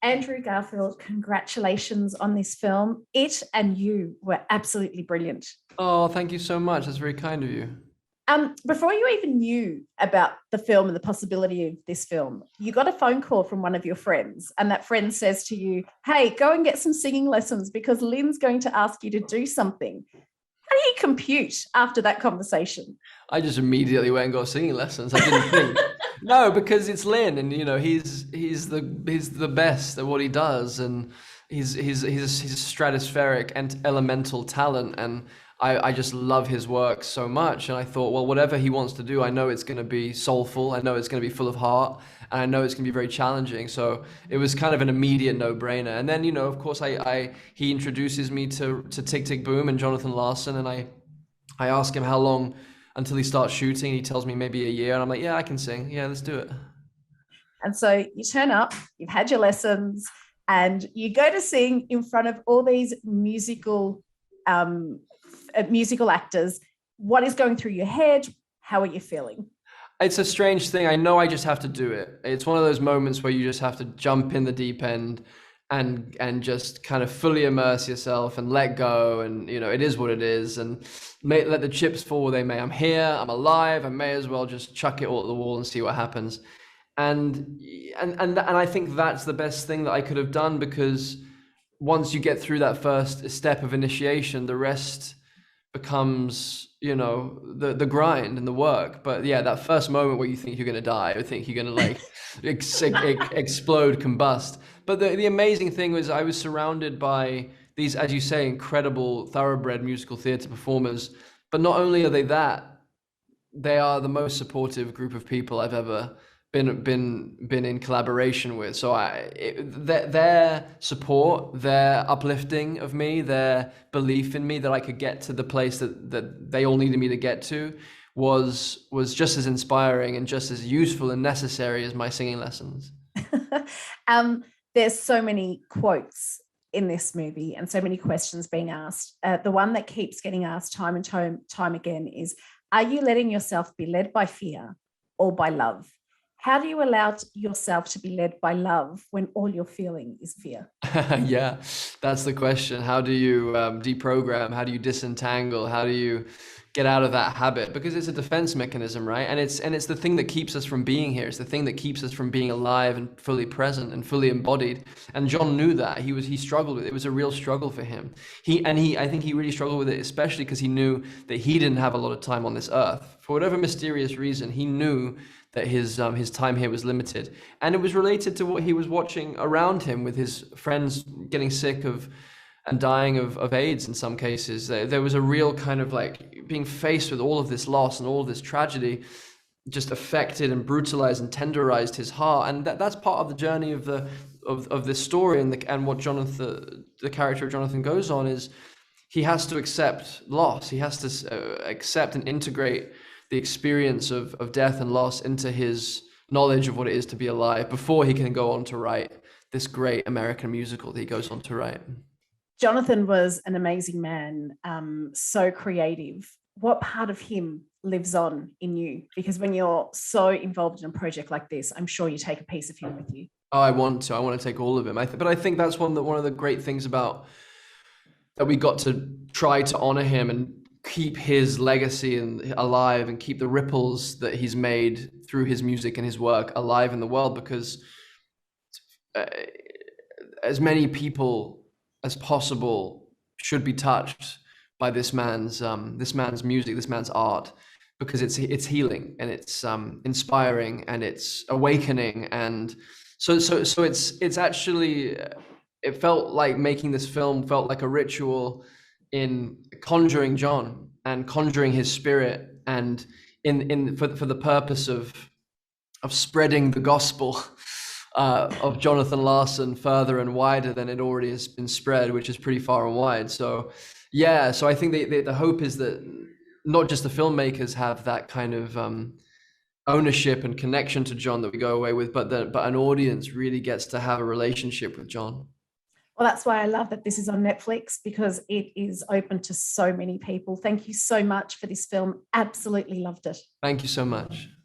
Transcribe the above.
Andrew Garfield, congratulations on this film. It and you were absolutely brilliant. Oh, thank you so much. That's very kind of you. Before you even knew about the film and the possibility of this film, you got a phone call from one of your friends, and that friend says to you, "Hey, go and get some singing lessons because Lynn's going to ask you to do something." How do you compute after that conversation? I just immediately went and got singing lessons. I didn't think. No, because it's Lin, and he's the best at what he does, and he's stratospheric and elemental talent, and I just love his work so much. And I thought, well, whatever he wants to do, I know it's going to be soulful, I know it's going to be full of heart, and I know it's going to be very challenging. So it was kind of an immediate no-brainer. And then, of course, I he introduces me to Tick Tick Boom and Jonathan Larson, and I ask him how long until he starts shooting. He tells me maybe a year, and I'm like, yeah, I can sing. Yeah, let's do it. And so you turn up, you've had your lessons, and you go to sing in front of all these musical actors. What is going through your head? How are you feeling? It's a strange thing. I know I just have to do it. It's one of those moments where you just have to jump in the deep end and just kind of fully immerse yourself and let go. And it is what it is. And let the chips fall where they may. I'm here. I'm alive. I may as well just chuck it all at the wall and see what happens. And I think that's the best thing that I could have done, because once you get through that first step of initiation, the rest becomes the grind and the work. But yeah, that first moment where you think you're going to die, or think you're going to like explode, combust. But the amazing thing was I was surrounded by these, as you say, incredible thoroughbred musical theater performers. But not only are they that, they are the most supportive group of people I've ever been in collaboration with. So their support, their uplifting of me, their belief in me that I could get to the place that they all needed me to get to was just as inspiring and just as useful and necessary as my singing lessons. There's so many quotes in this movie and so many questions being asked. The one that keeps getting asked time and time again is, are you letting yourself be led by fear or by love? How do you allow yourself to be led by love when all you're feeling is fear? Yeah, that's the question. How do you deprogram? How do you disentangle? How do you get out of that habit? Because it's a defense mechanism, right? And it's the thing that keeps us from being here. It's the thing that keeps us from being alive and fully present and fully embodied. And John knew that. He struggled with it. It was a real struggle for him. I think he really struggled with it, especially because he knew that he didn't have a lot of time on this earth. For whatever mysterious reason, he knew that his time here was limited, and it was related to what he was watching around him, with his friends getting sick of and dying of AIDS in some cases. There was a real kind of like being faced with all of this loss and all of this tragedy just affected and brutalized and tenderized his heart. And that's part of the journey of this story, and what Jonathan, the character of Jonathan, goes on is he has to accept loss. He has to accept and integrate the experience of death and loss into his knowledge of what it is to be alive before he can go on to write this great American musical that he goes on to write. Jonathan was an amazing man, so creative. What part of him lives on in you? Because when you're so involved in a project like this, I'm sure you take a piece of him with you. Oh, I want to take all of him. But I think that's one of the great things about that we got to try to honor him and keep his legacy alive, and keep the ripples that he's made through his music and his work alive in the world, because as many people as possible should be touched by this man's music, this man's art, because it's healing and it's inspiring and it's awakening. And so it's actually, it felt like making this film felt like a ritual in conjuring John and conjuring his spirit, and for the purpose of spreading the gospel of Jonathan Larson further and wider than it already has been spread, which is pretty far and wide. So yeah, so I think the hope is that not just the filmmakers have that kind of ownership and connection to John that we go away with, but an audience really gets to have a relationship with John. Well, that's why I love that this is on Netflix, because it is open to so many people. Thank you so much for this film. Absolutely loved it. Thank you so much.